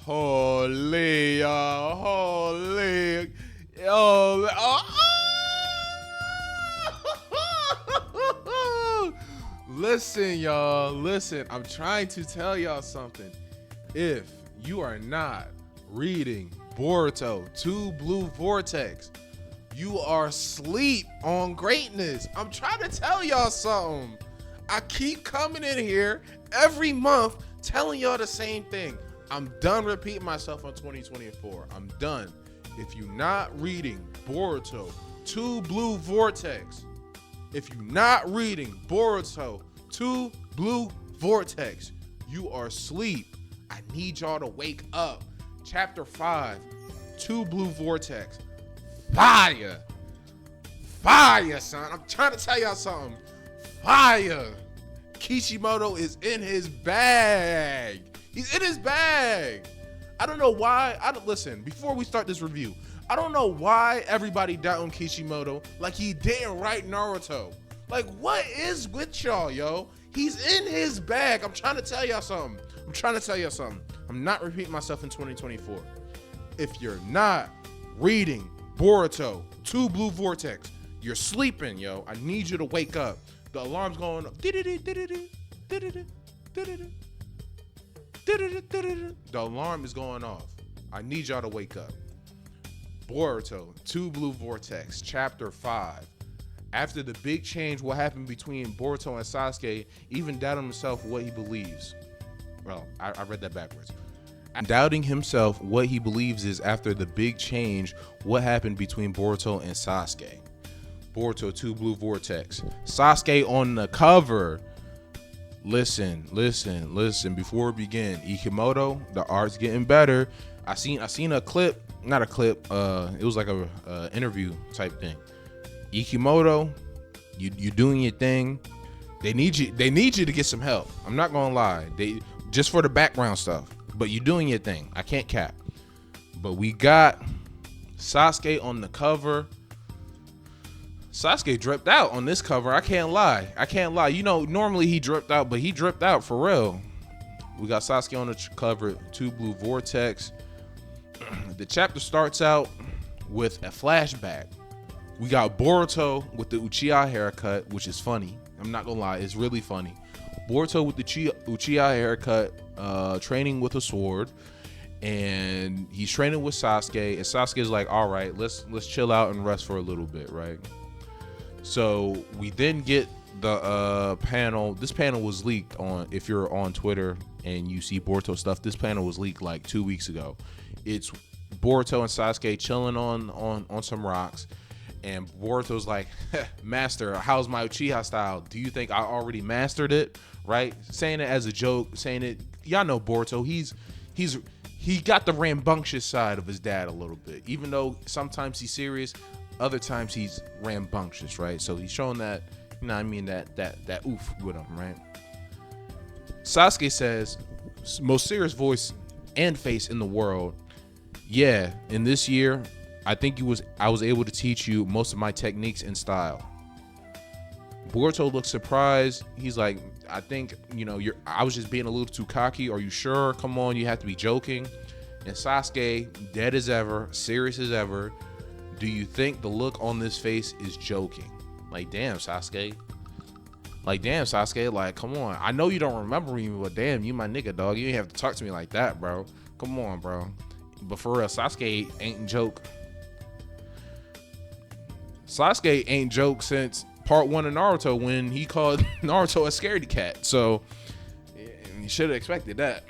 Holy, holy, yo, listen, y'all, listen. I'm trying to tell y'all something. If you are not reading Boruto 2 Blue Vortex, you are asleep on greatness. I'm trying to tell y'all something. I keep coming in here every month telling y'all the same thing. I'm done repeating myself on 2024. I'm done. If you're not reading Boruto 2 Blue Vortex, if you're not reading Boruto 2 Blue Vortex, you are asleep. I need y'all to wake up. Chapter 5, 2 Blue Vortex. Fire. Fire, son. I'm trying to tell y'all something. Fire. Kishimoto is in his bag. He's in his bag. I don't know why. Listen, before we start this review, I don't know why everybody doubting Kishimoto like he didn't write Naruto. Like, what is with y'all, yo? He's in his bag. I'm trying to tell y'all something. I'm not repeating myself in 2024. If you're not reading Boruto 2 Blue Vortex, you're sleeping, yo. I need you to wake up. The alarm's going up. The alarm is going off. I need y'all to wake up. Boruto 2 Blue Vortex, Chapter 5. After the big change, what happened between Boruto and Sasuke, even doubting himself what he believes. Well, I read that backwards. Doubting himself what he believes is after the big change, what happened between Boruto and Sasuke. Boruto 2 Blue Vortex. Sasuke on the cover. Listen. Before we begin, Ikimoto, the art's getting better. I seen a clip, not a clip. It was like a interview type thing. Ikimoto, you doing your thing. They need you to get some help. I'm not gonna lie. They just for the background stuff. But you doing your thing. I can't cap. But we got Sasuke on the cover. Sasuke dripped out on this cover. I can't lie. You know, normally he dripped out, but he dripped out for real. We got Sasuke on the cover, 2 Blue Vortex. The chapter starts out with a flashback. We got Boruto with the Uchiha haircut, which is funny. I'm not gonna lie, it's really funny. Boruto with the Uchiha haircut, training with a sword, and he's training with Sasuke. And Sasuke's like, "All right, let's chill out and rest for a little bit, right?" So we then get the panel. This panel was leaked on. If you're on Twitter and you see Boruto stuff, this panel was leaked like 2 weeks ago. It's Boruto and Sasuke chilling on some rocks. And Boruto's like, "Master, how's my Uchiha style? Do you think I already mastered it?" Right? Saying it as a joke, saying it. Y'all know Boruto. He got the rambunctious side of his dad a little bit. Even though sometimes he's serious, other times he's rambunctious, right? So he's showing that, you know what I mean, that oof with him, right? Sasuke says, most serious voice and face in the world. "Yeah, in this year, I think I was able to teach you most of my techniques and style." Boruto looks surprised. He's like, "I think, you know, I was just being a little too cocky. Are you sure? Come on, you have to be joking." And Sasuke, dead as ever, serious as ever. "Do you think the look on this face is joking?" Like, damn, Sasuke. Like, come on. I know you don't remember me, but damn, you my nigga, dog. You ain't have to talk to me like that, bro. Come on, bro. But for real, Sasuke ain't joke. Sasuke ain't joke since part 1 of Naruto when he called Naruto a scaredy cat. So you should have expected that.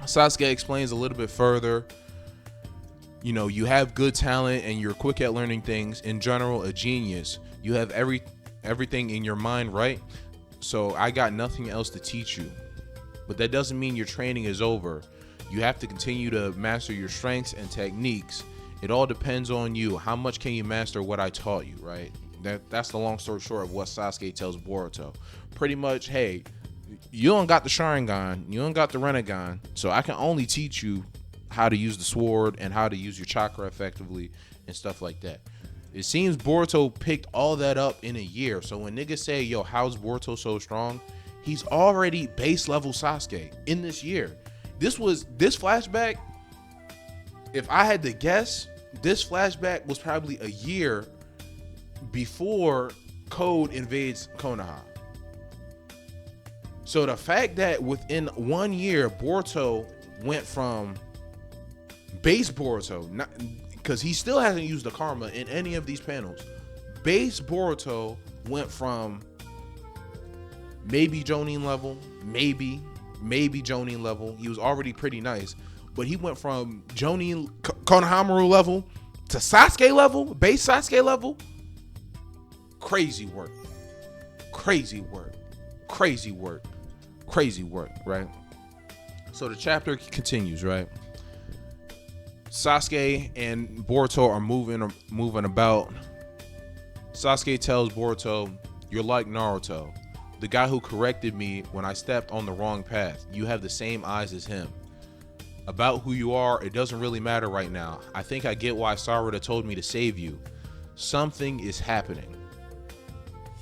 Sasuke explains a little bit further. You know, you have good talent and you're quick at learning things. In general, a genius. You have everything in your mind, right? So I got nothing else to teach you. But that doesn't mean your training is over. You have to continue to master your strengths and techniques. It all depends on you. How much can you master what I taught you, right? That's the long story short of what Sasuke tells Boruto. Pretty much, hey, you don't got the Sharingan, you don't got the Rinnegan, so I can only teach you how to use the sword and how to use your chakra effectively and stuff like that. It seems Boruto picked all that up in a year. So when niggas say, "Yo, how's Boruto so strong?" He's already base level Sasuke in this year. This flashback, if I had to guess, this flashback was probably a year before Code invades Konoha. So the fact that within 1 year, Boruto went from base Boruto, because he still hasn't used the karma in any of these panels. Base Boruto went from maybe Jonin level, maybe Jonin level. He was already pretty nice, but he went from Jonin Konohamaru level to Sasuke level, base Sasuke level. Crazy work, right? So the chapter continues, right? Sasuke and Boruto are moving about. Sasuke tells Boruto, "You're like Naruto, the guy who corrected me when I stepped on the wrong path. You have the same eyes as him. About who you are, it doesn't really matter right now. I think I get why Sarada told me to save you. Something is happening.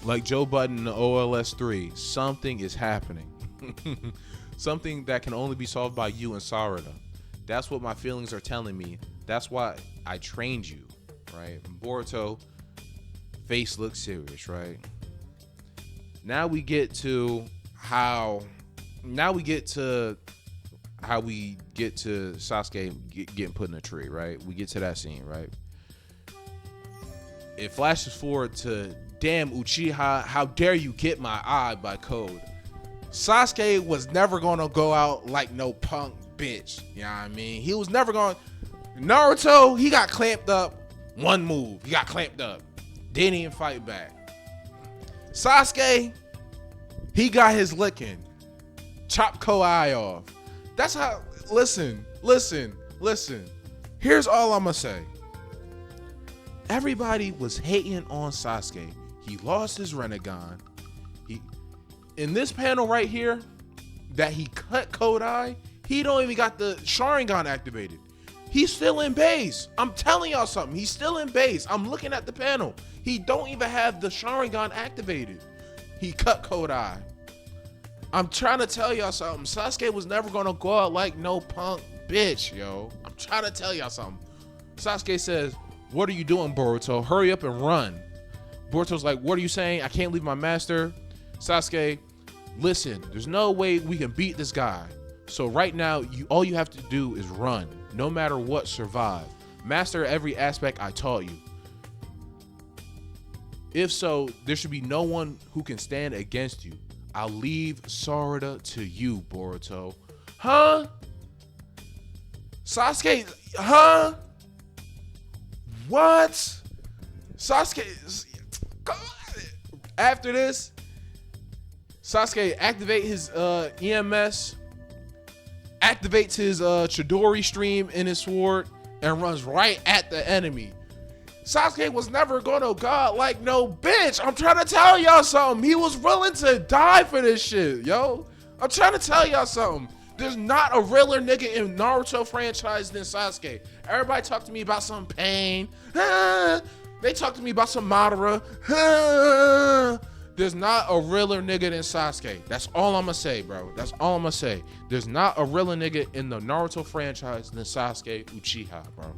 Like Joe Budden in the OLS 3, something is happening. Something that can only be solved by you and Sarada. That's what my feelings are telling me. That's why I trained you," right? Boruto, face looks serious, right? Now we get to how we get to Sasuke getting put in a tree, right? We get to that scene, right? It flashes forward to, "Damn, Uchiha, how dare you get my eye by Code. Sasuke was never gonna go out like no punk bitch." You know what I mean? He was never going. Naruto, he got clamped up. One move, he got clamped up. Didn't even fight back. Sasuke, he got his licking. Chop eye off. That's how. Listen. Here's all I'm gonna say. Everybody was hating on Sasuke. He lost his Rinnegan. In this panel right here, that he cut Kodai, he don't even got the Sharingan activated. He's still in base. I'm telling y'all something. He's still in base. I'm looking at the panel. He don't even have the Sharingan activated. He cut Kodai. I'm trying to tell y'all something. Sasuke was never gonna go out like no punk bitch, yo. I'm trying to tell y'all something. Sasuke says, "What are you doing, Boruto? Hurry up and run." Boruto's like, "What are you saying? I can't leave my master." Sasuke, "Listen, there's no way we can beat this guy. So right now, all you have to do is run. No matter what, survive. Master every aspect I taught you. If so, there should be no one who can stand against you. I'll leave Sarada to you, Boruto." Huh? Sasuke, huh? What? Sasuke, after this, Sasuke activate his EMS, activates his Chidori stream in his sword, and runs right at the enemy. Sasuke was never gonna go like no bitch. I'm trying to tell y'all something. He was willing to die for this shit, yo. I'm trying to tell y'all something. There's not a realer nigga in Naruto franchise than Sasuke. Everybody talk to me about some Pain. They talk to me about some Madara. There's not a realer nigga than Sasuke. That's all I'm gonna say, bro. That's all I'm gonna say. There's not a realer nigga in the Naruto franchise than Sasuke Uchiha, bro.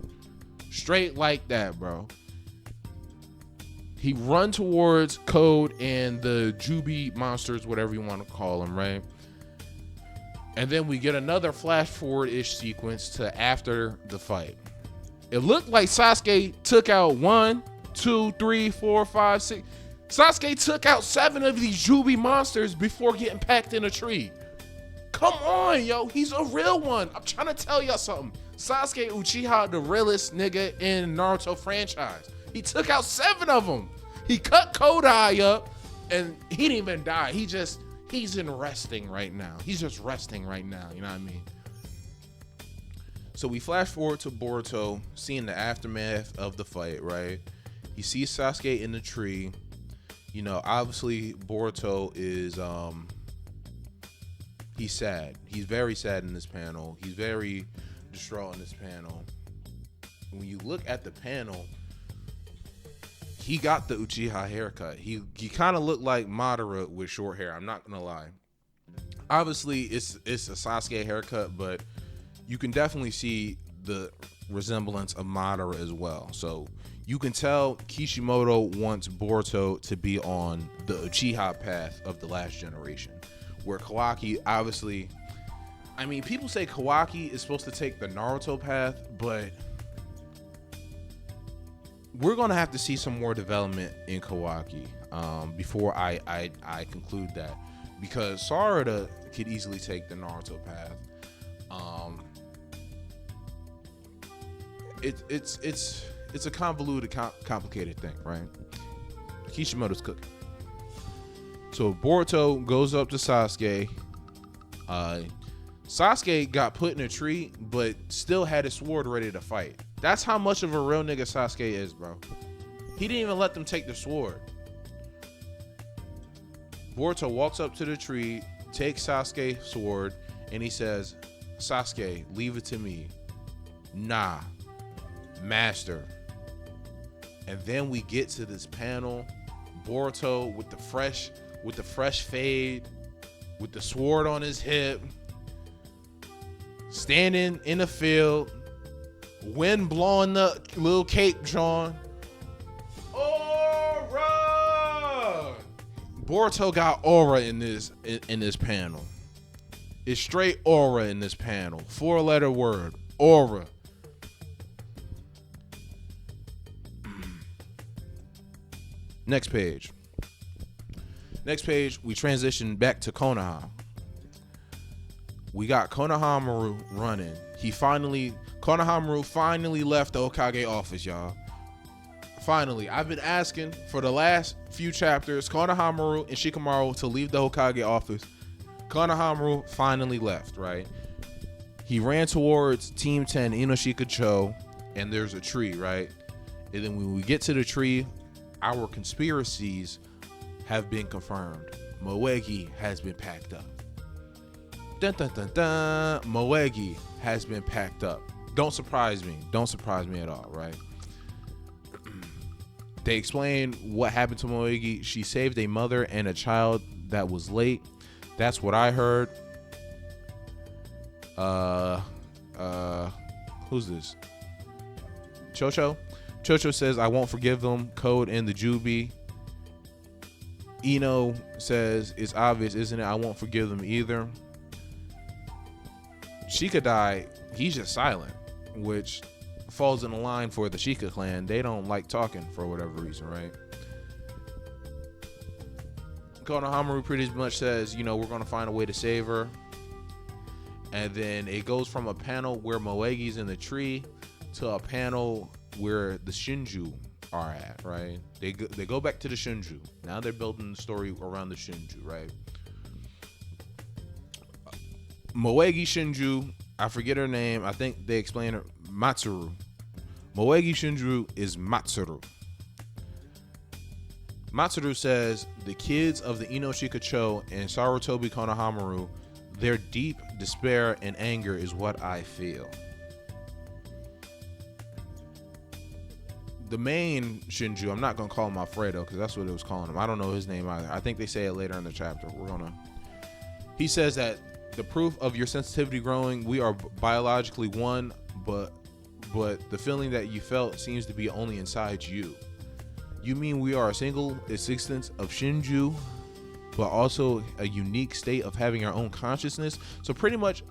Straight like that, bro. He run towards Code and the Jubi monsters, whatever you want to call them, right? And then we get another flash forward-ish sequence to after the fight. It looked like Sasuke took out 1, 2, 3, 4, 5, 6. Sasuke took out 7 of these Jubi monsters before getting packed in a tree. Come on, yo. He's a real one. I'm trying to tell y'all something. Sasuke Uchiha, the realest nigga in Naruto franchise. He took out 7 of them. He cut Kodai up, and he didn't even die. He's in resting right now. He's just resting right now. You know what I mean? So we flash forward to Boruto seeing the aftermath of the fight, right? He sees Sasuke in the tree. You know, obviously Boruto is he's sad. He's very sad in this panel. He's very distraught in this panel. When you look at the panel, he got the Uchiha haircut. He kind of looked like Madara with short hair. I'm not gonna lie. Obviously, it's a Sasuke haircut, but you can definitely see the resemblance of Madara as well. So you can tell Kishimoto wants Boruto to be on the Uchiha path of the last generation, where Kawaki obviously, I mean, people say Kawaki is supposed to take the Naruto path, but we're gonna have to see some more development in Kawaki before I conclude that, because Sarada could easily take the Naruto path. It's a convoluted, complicated thing, right? Kishimoto's cooking. So Boruto goes up to Sasuke. Sasuke got put in a tree, but still had his sword ready to fight. That's how much of a real nigga Sasuke is, bro. He didn't even let them take the sword. Boruto walks up to the tree, takes Sasuke's sword, and he says, Sasuke, leave it to me. Nah, master. And then we get to this panel, Boruto with the fresh fade, with the sword on his hip, standing in the field, wind blowing the little cape drawn. Aura! Boruto got aura in this panel. It's straight aura in this panel. 4-letter word, aura. Next page, we transition back to Konoha. We got Konohamaru running. Konohamaru finally left the Hokage office, y'all. Finally, I've been asking for the last few chapters, Konohamaru and Shikamaru to leave the Hokage office. Konohamaru finally left, right? He ran towards Team 10 Inoshika-cho, and there's a tree, right? And then when we get to the tree, our conspiracies have been confirmed. Moegi has been packed up. Dun dun dun dun. Moegi has been packed up. Don't surprise me at all, right? They explain what happened to Moegi. She saved a mother and a child that was late. That's what I heard. Who's this? Chocho says, I won't forgive them. Code in the Jubi. Ino says, it's obvious, isn't it? I won't forgive them either. Shikadai, he's just silent, which falls in the line for the Shika clan. They don't like talking for whatever reason, right? Konohamaru pretty much says, we're going to find a way to save her. And then it goes from a panel where Moegi's in the tree to a panel where the Shinju are at, right? They go back to the Shinju. Now they're building the story around the Shinju, right? Moegi Shinju, I forget her name. I think they explain her, Matsuru. Moegi Shinju is Matsuru. Matsuru says, the kids of the Inoshika-cho and Sarutobi Konohamaru, their deep despair and anger is what I feel. The main Shinju, I'm not going to call him Alfredo because that's what it was calling him. I don't know his name either. I think they say it later in the chapter. He says that the proof of your sensitivity growing, we are biologically one, but the feeling that you felt seems to be only inside you. You mean we are a single existence of Shinju, but also a unique state of having our own consciousness? So pretty much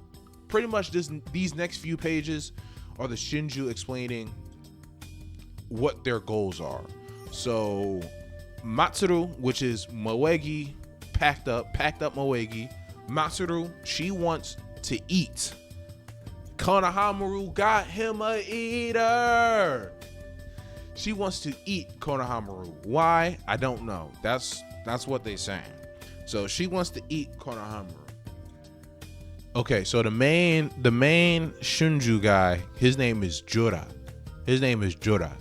these next few pages are the Shinju explaining what their goals are. So Matsuru, which is Moegi, packed up Moegi. Matsuru, she wants to eat. Konohamaru got him a eater. She wants to eat Konohamaru. Why? I don't know. That's what they saying. So she wants to eat Konohamaru. Okay, so the main Shinju guy, his name is Jura. Jura.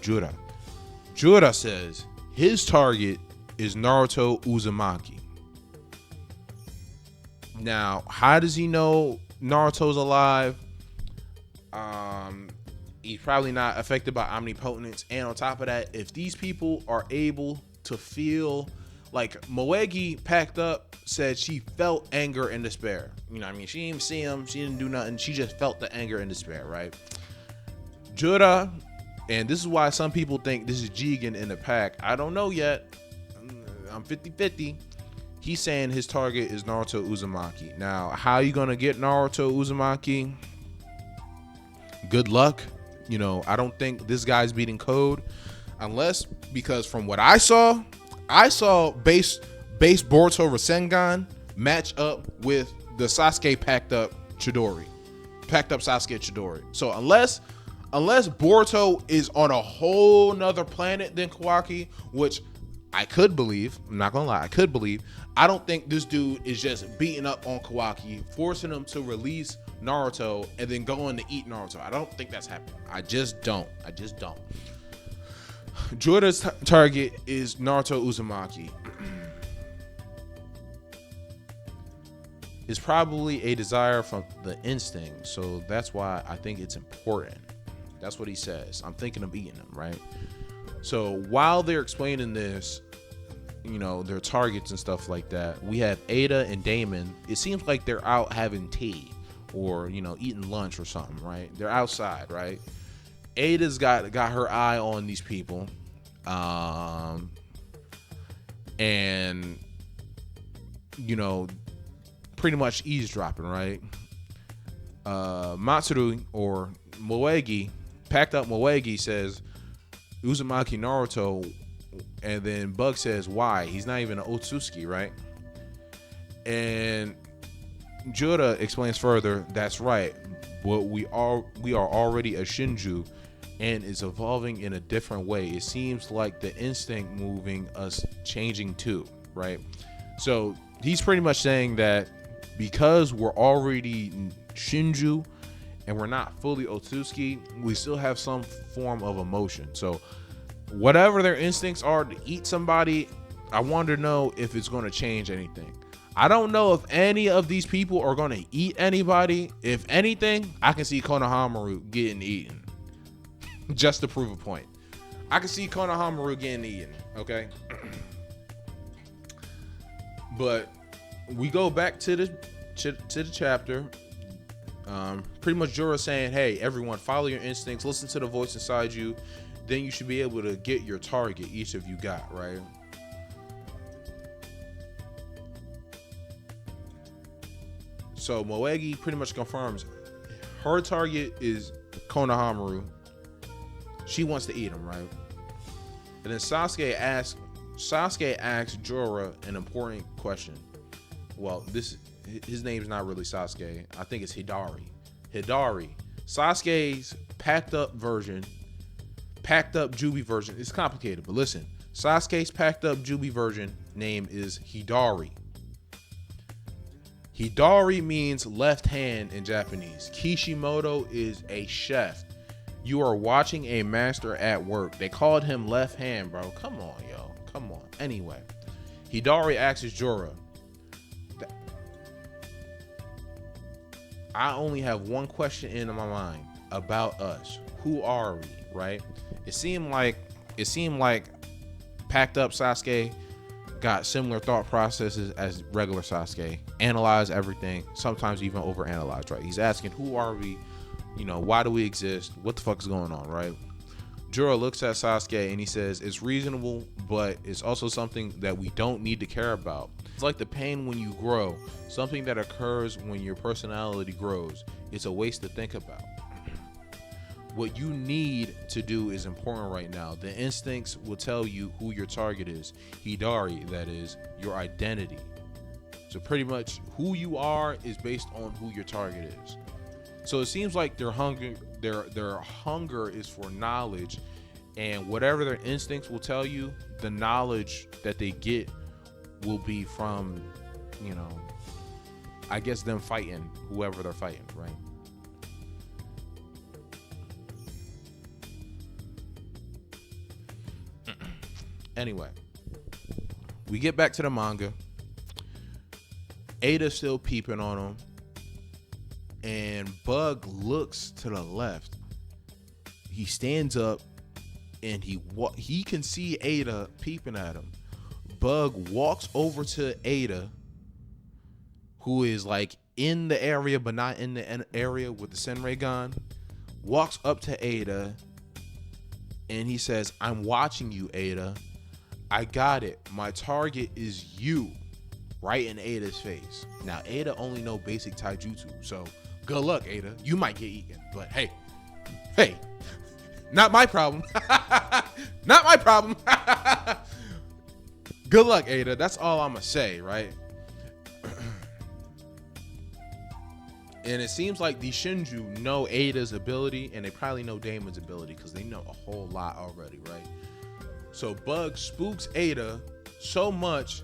Jura. Jura says his target is Naruto Uzumaki. Now, how does he know Naruto's alive? He's probably not affected by omnipotence. And on top of that, if these people are able to feel Like Moegi packed up, said she felt anger and despair. You know what I mean? She didn't even see him. She didn't do nothing. She just felt the anger and despair, right? Jura, and this is why some people think this is Jigen in the pack. I don't know yet. I'm 50-50. He's saying his target is Naruto Uzumaki. Now, how you gonna get Naruto Uzumaki? Good luck. You know, I don't think this guy's beating code, unless, because from what I saw base Boruto Rasengan match up with the Sasuke packed up Chidori. So unless Boruto is on a whole nother planet than Kawaki, which I could believe, I'm not gonna lie, I don't think this dude is just beating up on Kawaki, forcing him to release Naruto and then going to eat Naruto. I don't think that's happening. I just don't. Jorda's target is Naruto Uzumaki. It's probably a desire from the instinct, so that's why I think it's important. That's what he says. I'm thinking of eating him, right? So while they're explaining this, you know, their targets and stuff like that, we have Ada and Damon. It seems like they're out having tea or, you know, eating lunch or something, right? They're outside, right? Ada's got her eye on these people, and, you know, pretty much eavesdropping, right? Matsuru or Moegi, packed up Moegi, says Uzumaki Naruto, and then Bug says why? He's not even an Otsutsuki, right? And Jura explains further, that's right, but we are already a Shinju and is evolving in a different way. It seems like the instinct moving us changing too, right? So he's pretty much saying that because we're already Shinju and we're not fully Otsutsuki, we still have some form of emotion. So whatever their instincts are to eat somebody, I want to know if it's going to change anything. I don't know if any of these people are going to eat anybody. If anything, I can see Konohamaru getting eaten. Just to prove a point. I can see Konohamaru getting eaten, okay? But we go back to the chapter. Pretty much Jura saying, hey, everyone, follow your instincts, listen to the voice inside you, then you should be able to get your target, each of you got, right? So Moegi pretty much confirms her target is Konohamaru. She wants to eat him, right? And then Sasuke asks Jura an important question. Well, his name's not really Sasuke. I think it's Hidari. Sasuke's packed up Jubi version. It's complicated, but listen. Sasuke's packed up Jubi version name is Hidari. Hidari means left hand in Japanese. Kishimoto is a chef. You are watching a master at work. They called him left hand, bro. Come on, yo. Come on. Anyway, Hidari asks Jura, I only have one question in my mind about us. Who are we, right? It seemed like packed up Sasuke got similar thought processes as regular Sasuke. Analyze everything, sometimes even overanalyze, right? He's asking, who are we? You know, why do we exist? What the fuck is going on, right? Jura looks at Sasuke and he says, it's reasonable, but it's also something that we don't need to care about. It's like the pain when you grow, something that occurs when your personality grows. It's a waste to think about. What you need to do is important right now. The instincts will tell you who your target is. Hidari, that is, your identity. So pretty much who you are is based on who your target is. So it seems like their hunger is for knowledge, and whatever their instincts will tell you, the knowledge that they get will be from, you know, I guess them fighting whoever they're fighting, right? Anyway, we get back to the manga. Ada's still peeping on him. And Bug looks to the left. He stands up and he can see Ada peeping at him. Bug walks over to Ada, who is like in the area but not in the area with the Senrai gun. Walks up to Ada and he says, "I'm watching you, Ada. I got it. My target is you." Right in Ada's face. Now, Ada only know basic taijutsu, so good luck, Ada. You might get eaten, but hey, not my problem. Not my problem. Good luck, Ada. That's all I'm gonna say, right? And it seems like the Shinju know Ada's ability, and they probably know Damon's ability because they know a whole lot already, right? So Bug spooks Ada so much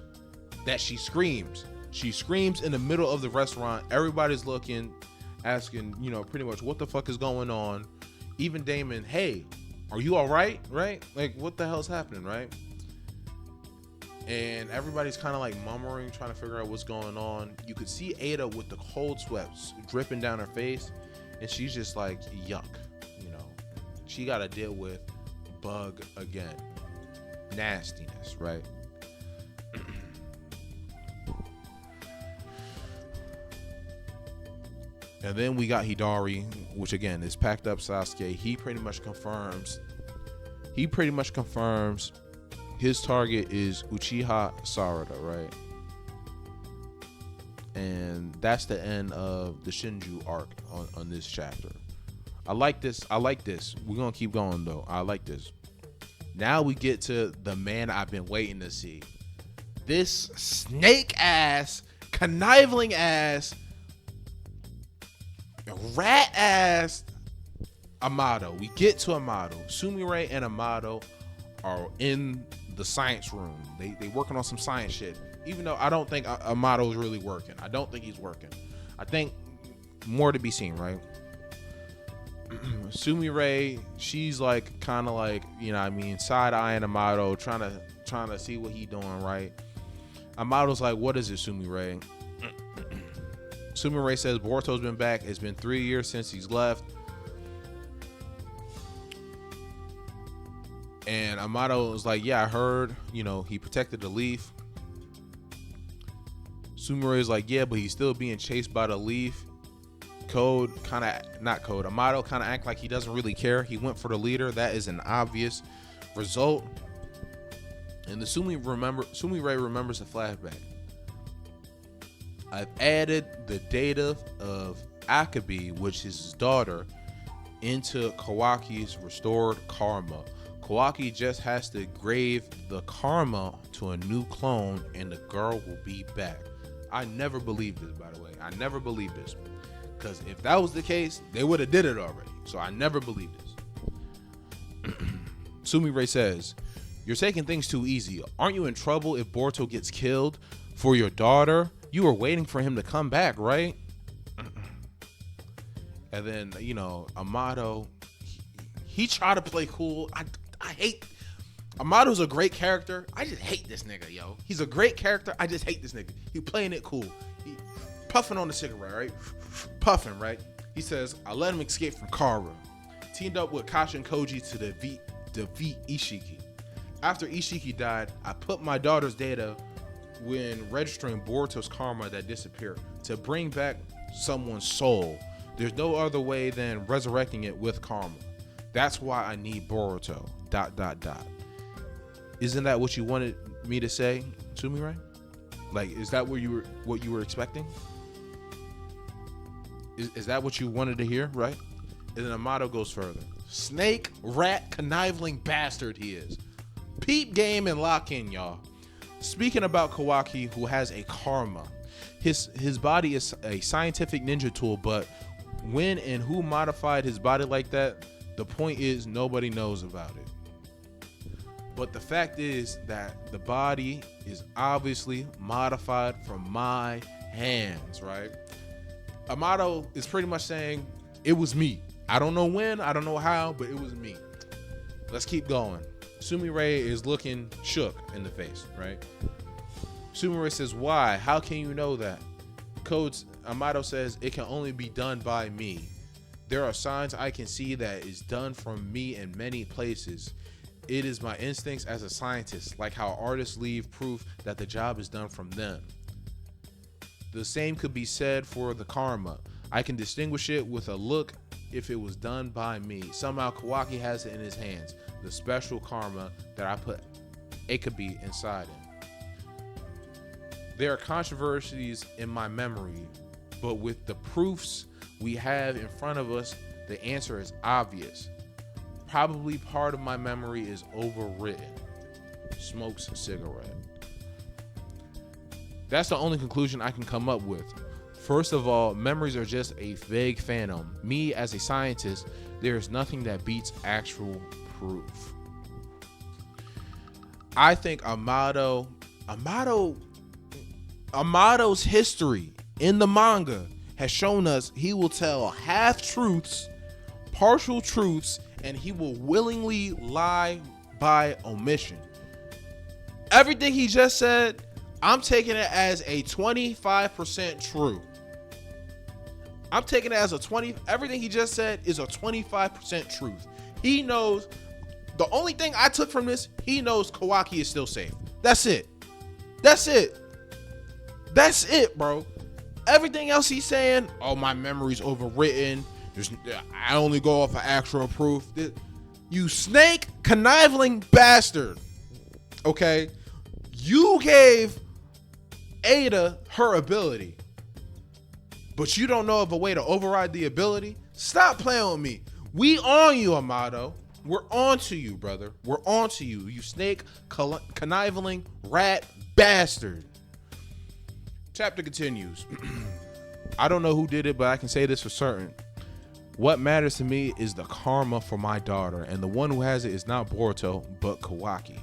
that she screams. She screams in the middle of the restaurant. Everybody's looking, asking, pretty much what the fuck is going on. Even Damon, hey, are you all right? Right? Like, what the hell's happening, right? And everybody's kind of like murmuring, trying to figure out what's going on. You could see Ada with the cold sweats dripping down her face, and she's just like, yuck. She got to deal with Bug again. Nastiness, right? And then we got Hidari, which again is packed up Sasuke. He pretty much confirms his target is Uchiha Sarada, right? And that's the end of the Shinju arc on this chapter. I like this. We're gonna keep going though. I like this. Now we get to the man I've been waiting to see. This snake ass, conniving ass, rat ass Amato. We get to Amato. Sumire and Amato are in the science room. They working on some science shit. Even though I don't think Amato's really working. I don't think he's working. I think more to be seen, right? Sumire, she's like kind of like, side-eyeing Amato, trying to see what he doing, right? Amato's like, "What is it, Sumire?" Sumire says Boruto's been back. It's been 3 years since he's left. And Amato was like, "Yeah, I heard, he protected the leaf." Sumire is like, "Yeah, but he's still being chased by the leaf." Amato kind of act like he doesn't really care. He went for the leader. That is an obvious result. And the Sumire remembers the flashback. I've added the data of Akabe, which is his daughter, into Kawaki's restored karma. Kawaki just has to grave the karma to a new clone and the girl will be back. I never believed this, by the way. I never believed this. Because if that was the case, they would have did it already. So I never believed this. Sumire says, "You're taking things too easy. Aren't you in trouble if Boruto gets killed for your daughter? You were waiting for him to come back, right?" And then, Amato, he tried to play cool. I hate... Amato's a great character. I just hate this nigga, yo. He's a great character. I just hate this nigga. He playing it cool. He puffing on the cigarette, right? Puffing, right? He says, "I let him escape from Kara. Teamed up with Kasha and Koji to defeat Ishiki. After Ishiki died, I put my daughter's data when registering Boruto's karma that disappeared to bring back someone's soul. There's no other way than resurrecting it with karma. That's why I need Boruto. ... Isn't that what you wanted me to say, Sumire? Like, is that what you were expecting? Is that what you wanted to hear, right?" And then Amato goes further. Snake, rat, conniving bastard he is. Peep game and lock in, y'all. Speaking about Kawaki, who has a karma. His body is a scientific ninja tool, but when and who modified his body like that, the point is nobody knows about it. But the fact is that the body is obviously modified from my hands, right? Amato is pretty much saying, it was me. I don't know when, I don't know how, but it was me. Let's keep going. Sumire is looking shook in the face, right? Sumire says, "Why? How can you know that?" Amato says, "It can only be done by me. There are signs I can see that is done from me in many places. It is my instincts as a scientist, like how artists leave proof that the job is done from them. The same could be said for the karma. I can distinguish it with a look if it was done by me. Somehow Kawaki has it in his hands, the special karma that I put Akabe inside him. There are controversies in my memory, but with the proofs we have in front of us, the answer is obvious. Probably part of my memory is overwritten. Smokes a cigarette. That's the only conclusion I can come up with. First of all, memories are just a vague phantom. Me, as a scientist, there is nothing that beats actual proof. I think Amado's history in the manga has shown us he will tell half-truths, partial truths, and he will willingly lie by omission. Everything he just said, I'm taking it as a 25% true. I'm taking it as everything he just said is a 25% truth. He knows, the only thing I took from this, he knows Kawaki is still safe. That's it. That's it. That's it, bro. Everything else he's saying, oh, my memory's overwritten. I only go off of actual proof. You snake conniving bastard. Okay? You gave Ada her ability, but you don't know of a way to override the ability? Stop playing with me. We on you, Amado. We're on to you, brother. We're on to you. You snake conniving rat bastard. Chapter continues. I don't know who did it, but I can say this for certain. What matters to me is the karma for my daughter, and the one who has it is not Boruto, but Kawaki.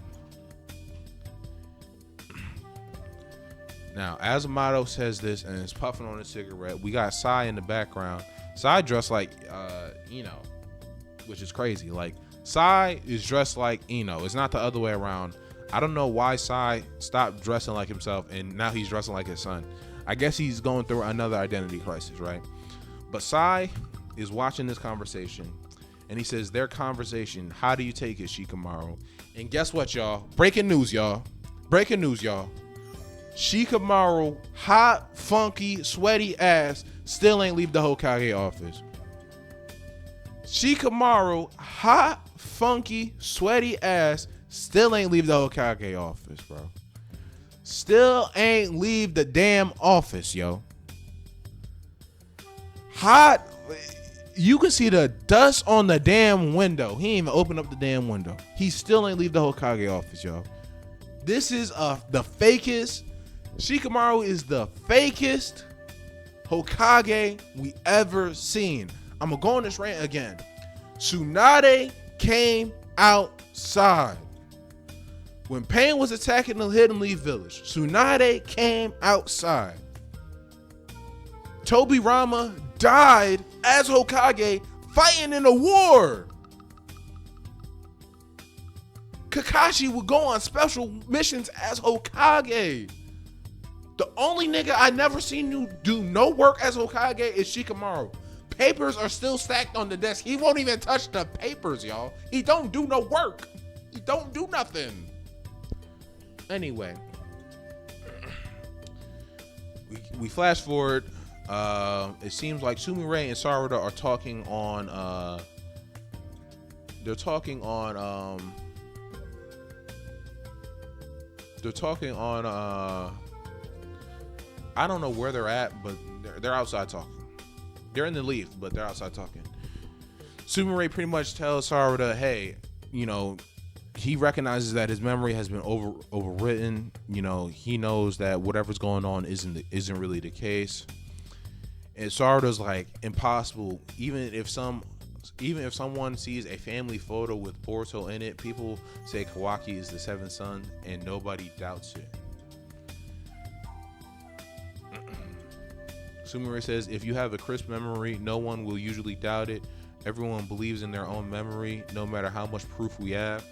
Now, as Amato says this and is puffing on a cigarette, we got Sai in the background. Sai dressed like Ino, which is crazy. Like, Sai is dressed like Ino. It's not the other way around. I don't know why Sai stopped dressing like himself and now he's dressing like his son. I guess he's going through another identity crisis, right? But Sai is watching this conversation and he says, their conversation, how do you take it, Shikamaru? And guess what, y'all? Breaking news, y'all. Shikamaru, hot, funky, sweaty ass, still ain't leave the Hokage office. Shikamaru, hot, funky, sweaty ass, still ain't leave the Hokage office, bro. Still ain't leave the damn office, yo. Hot, you can see the dust on the damn window. He ain't even open up the damn window. He still ain't leave the Hokage office, yo. This is the fakest. Shikamaru is the fakest Hokage we ever seen. I'm gonna go on this rant again. Tsunade came outside. When Pain was attacking the Hidden Leaf Village, Tsunade came outside. Tobirama died as Hokage fighting in a war. Kakashi would go on special missions as Hokage. The only nigga I never seen you do no work as Hokage is Shikamaru. Papers are still stacked on the desk. He won't even touch the papers, y'all. He don't do no work. He don't do nothing. Anyway, we flash forward. It seems like Sumire and Sarada are talking on. They're talking on. I don't know where they're at, but they're outside talking. They're in the leaf, but they're outside talking. Sumire pretty much tells Sarada, hey, you know, he recognizes that his memory has been overwritten. You know, he knows that whatever's going on isn't really the case. And Sarada's like, impossible. Even if someone sees a family photo with Boruto in it, people say Kawaki is the seventh son, and nobody doubts it. Sumire says, if you have a crisp memory, no one will usually doubt it. Everyone believes in their own memory, no matter how much proof we have.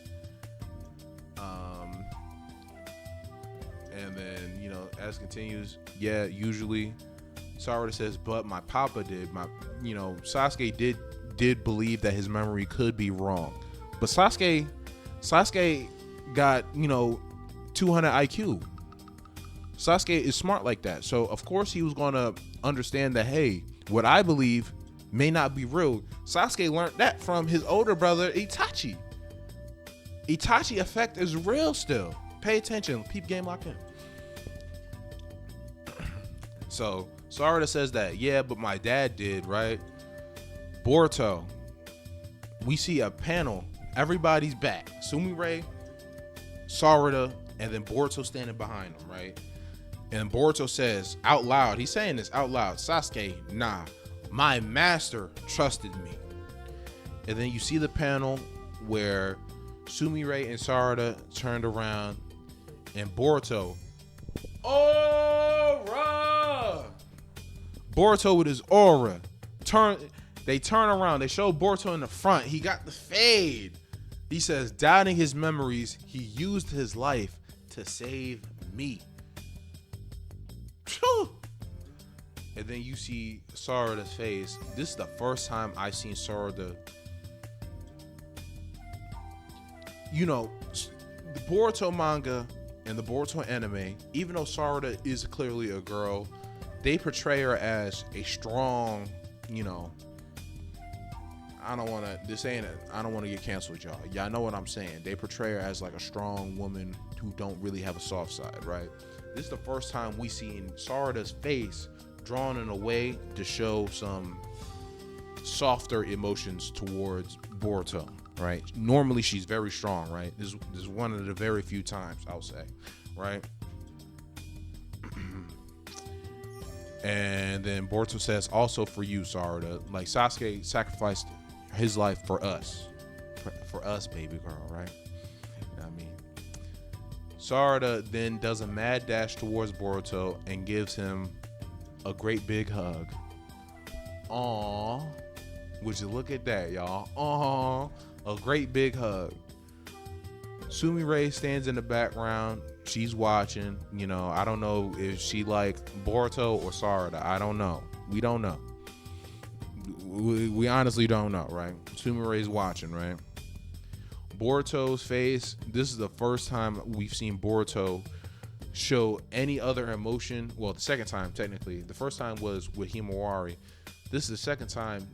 And then, you know, as continues, yeah, usually. Sarada says, but my papa did. Sasuke did believe that his memory could be wrong. But Sasuke Sasuke got, 200 IQ. Sasuke is smart like that. So, of course, he was going to understand that, hey, what I believe may not be real. Sasuke learned that from his older brother, Itachi. Itachi effect is real still. Pay attention. Peep game, lock in. So, Sarada says that, yeah, but my dad did, right? Boruto. We see a panel. Everybody's back. Sumire, Sarada, and then Boruto standing behind him, right? And Boruto says out loud, he's saying this out loud, Sasuke, nah, my master trusted me. And then you see the panel where Sumire and Sarada turned around and Boruto, aura! Boruto with his aura, they turn around, they show Boruto in the front, he got the fade. He says, doubting his memories, he used his life to save me. And then you see Sarada's face. This is the first time I've seen Sarada. The Boruto manga and the Boruto anime, even though Sarada is clearly a girl, they portray her as a strong, I don't want to get canceled, y'all. Y'all know what I'm saying. They portray her as like a strong woman who don't really have a soft side, right? This is the first time we seen Sarada's face drawn in a way to show some softer emotions towards Boruto, right? Normally she's very strong, right? This is one of the very few times I'll say, right? And then Boruto says, also for you, Sarada. Like Sasuke sacrificed his life for us. For us, baby girl, right? You know what I mean? Sarada then does a mad dash towards Boruto and gives him a great big hug. Aww. Would you look at that, y'all? Aww. A great big hug. Sumire stands in the background. She's watching. I don't know if she like Boruto or Sarada. I don't know. We don't know. We honestly don't know, right? Sumire's watching, right? Boruto's face. This is the first time we've seen Boruto show any other emotion. Well, the second time, technically. The first time was with Himawari. This is the second time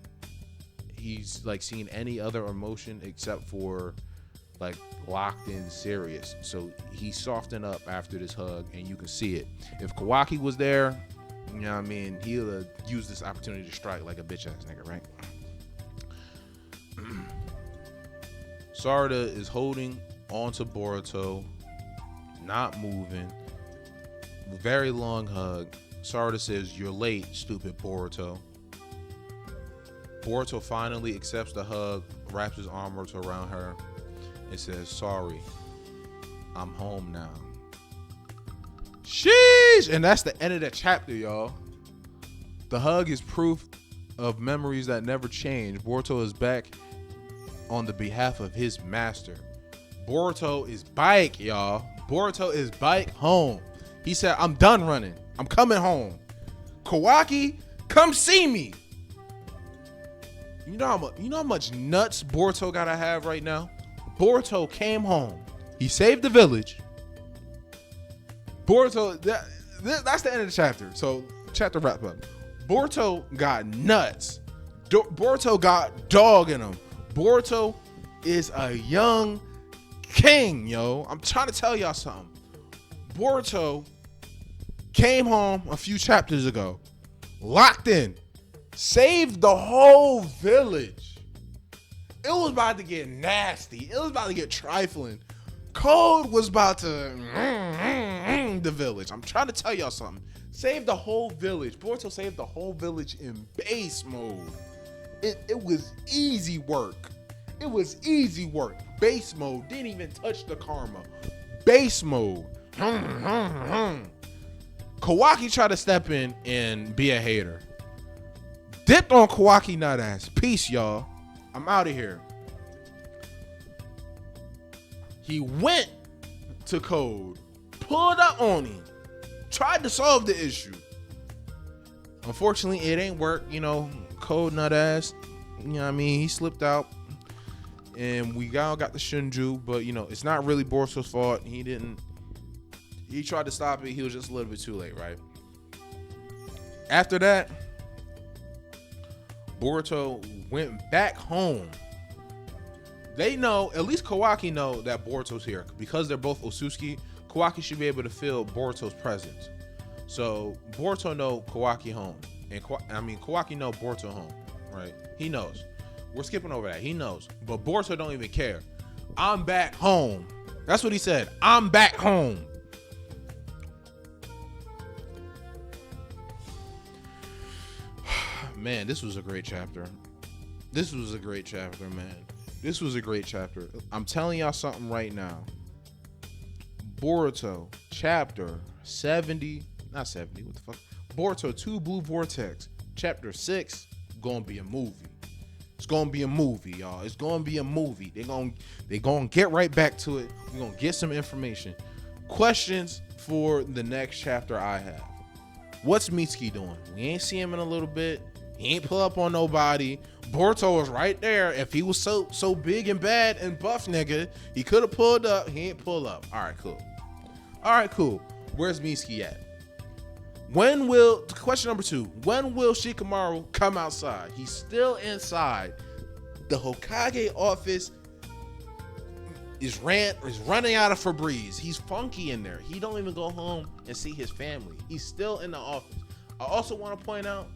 he's like seen any other emotion except for like locked in serious. So he softened up after this hug and you can see it. If Kawaki was there, he'll have used this opportunity to strike like a bitch ass nigga, right? Sarada is holding onto Boruto, not moving. Very long hug. Sarada says, "You're late, stupid Boruto." Boruto finally accepts the hug, wraps his arm around her, and says, "Sorry, I'm home now." Sheesh! And that's the end of the chapter, y'all. The hug is proof of memories that never change. Boruto is back on the behalf of his master. Boruto is bike, y'all. Boruto is bike home. He said, I'm done running. I'm coming home. Kawaki, come see me. You know how much nuts Boruto gotta have right now? Boruto came home. He saved the village. Boruto, that's the end of the chapter. So, chapter wrap up. Boruto got nuts. Boruto got dog in him. Boruto is a young king, yo. I'm trying to tell y'all something. Boruto came home a few chapters ago, locked in, saved the whole village. It was about to get nasty. It was about to get trifling. Code was about to the village. I'm trying to tell y'all something. Saved the whole village. Boruto saved the whole village in base mode. It was easy work. It was easy work. Base mode. Didn't even touch the karma. Base mode. Kawaki tried to step in and be a hater. Dipped on Kawaki nut ass. Peace, y'all. I'm out of here. He went to Code. Pulled up on him. Tried to solve the issue. Unfortunately, it ain't work. Code nut ass. He slipped out. and we got the Shinju, but it's not really Boruto's fault. He tried to stop it. He was just a little bit too late, right? After that, Boruto went back home. They know, at least Kawaki know that Boruto's here. Because they're both Otsutsuki, Kawaki should be able to feel Boruto's presence. So Boruto know Kawaki home. And Kawaki know Boruto home, right? He knows. We're skipping over that. He knows. But Boruto don't even care. I'm back home. That's what he said. I'm back home. Man, this was a great chapter. This was a great chapter, man. This was a great chapter. I'm telling y'all something right now. Boruto, chapter 70, not 70, what the fuck? Boruto 2 Blue Vortex, chapter 6, gonna be a movie. It's gonna be a movie, y'all. It's gonna be a movie. They gonna get right back to it. We're gonna get some information. Questions for the next chapter I have. What's Mitsuki doing? We ain't see him in a little bit. He ain't pull up on nobody. Boruto was right there. If he was so big and bad and buff, nigga, he could have pulled up. He ain't pull up. All right, cool. Where's Mitsuki at? Question number 2, when will Shikamaru come outside? He's still inside. The Hokage office is running out of Febreze. He's funky in there. He don't even go home and see his family. He's still in the office. I also want to point out,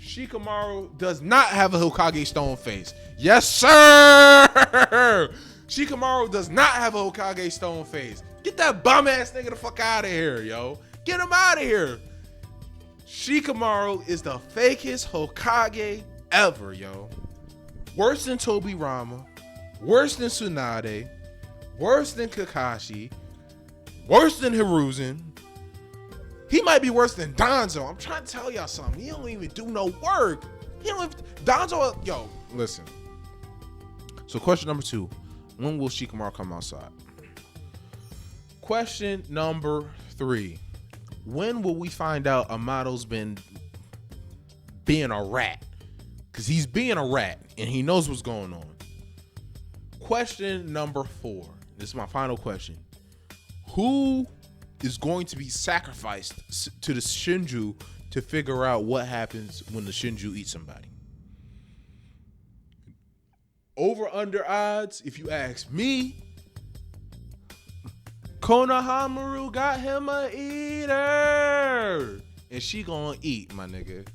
Shikamaru does not have a Hokage stone face. Yes, sir! Shikamaru does not have a Hokage stone face. Get that bum ass nigga the fuck out of here, yo. Get him out of here. Shikamaru is the fakest Hokage ever, yo. Worse than Tobirama, worse than Tsunade, worse than Kakashi, worse than Hiruzen. He might be worse than Danzo. I'm trying to tell y'all something. He don't even do no work. Danzo, yo, listen. So question number 2, when will Shikamaru come outside? Question number 3, when will we find out Amato's been being a rat? Because he's being a rat and he knows what's going on. Question number 4, this is my final question. Who is going to be sacrificed to the Shinju to figure out what happens when the Shinju eats somebody? Over under odds, if you ask me, Konohamaru got him a eater. And she gonna eat, my nigga.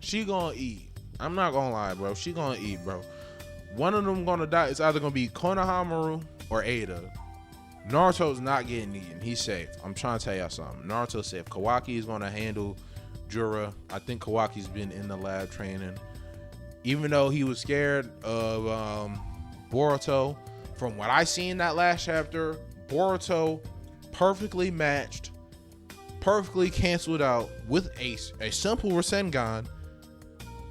She gonna eat. I'm not gonna lie, bro. She gonna eat, bro. One of them gonna die. It's either gonna be Konohamaru or Ada. Naruto's not getting eaten. He's safe. I'm trying to tell y'all something. Naruto's safe. Kawaki is gonna handle Jura. I think Kawaki's been in the lab training. Even though he was scared of Boruto, from what I seen that last chapter, Boruto perfectly matched, perfectly canceled out with a simple Rasengan,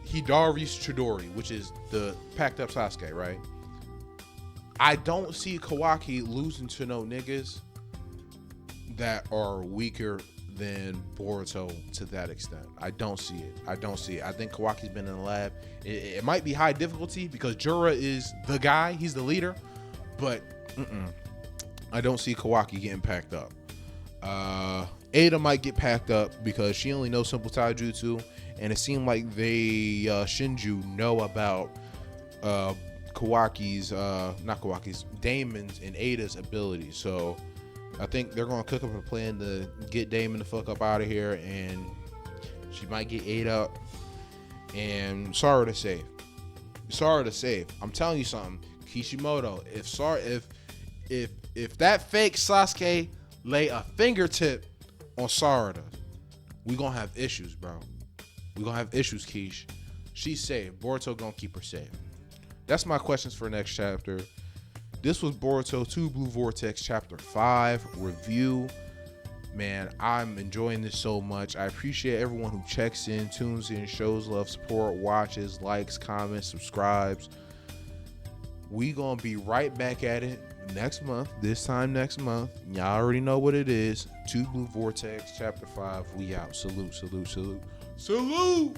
Hidari's Chidori, which is the packed up Sasuke, right? I don't see Kawaki losing to no niggas that are weaker than Boruto to that extent. I don't see it. I think Kawaki's been in the lab. It might be high difficulty because Jura is the guy. He's the leader. But I don't see Kawaki getting packed up. Ada might get packed up because she only knows simple taijutsu, and it seemed like they Shinju know about Damon's and Ada's abilities. So I think they're gonna cook up a plan to get Damon the fuck up out of here, and she might get Ada up. And Sara to save. I'm telling you something, Kishimoto. If that fake Sasuke lay a fingertip on Sarada, we gonna have issues, bro. We gonna have issues, Kish. She's safe. Boruto gonna keep her safe. That's my questions for next chapter. This was Boruto 2 Blue Vortex chapter 5 review. Man, I'm enjoying this so much. I appreciate everyone who checks in, tunes in, shows love, support, watches, likes, comments, subscribes. We gonna be right back at it next month. This time next month. Y'all already know what it is. 2 Blue Vortex chapter 5. We out. Salute, salute, salute. Salute!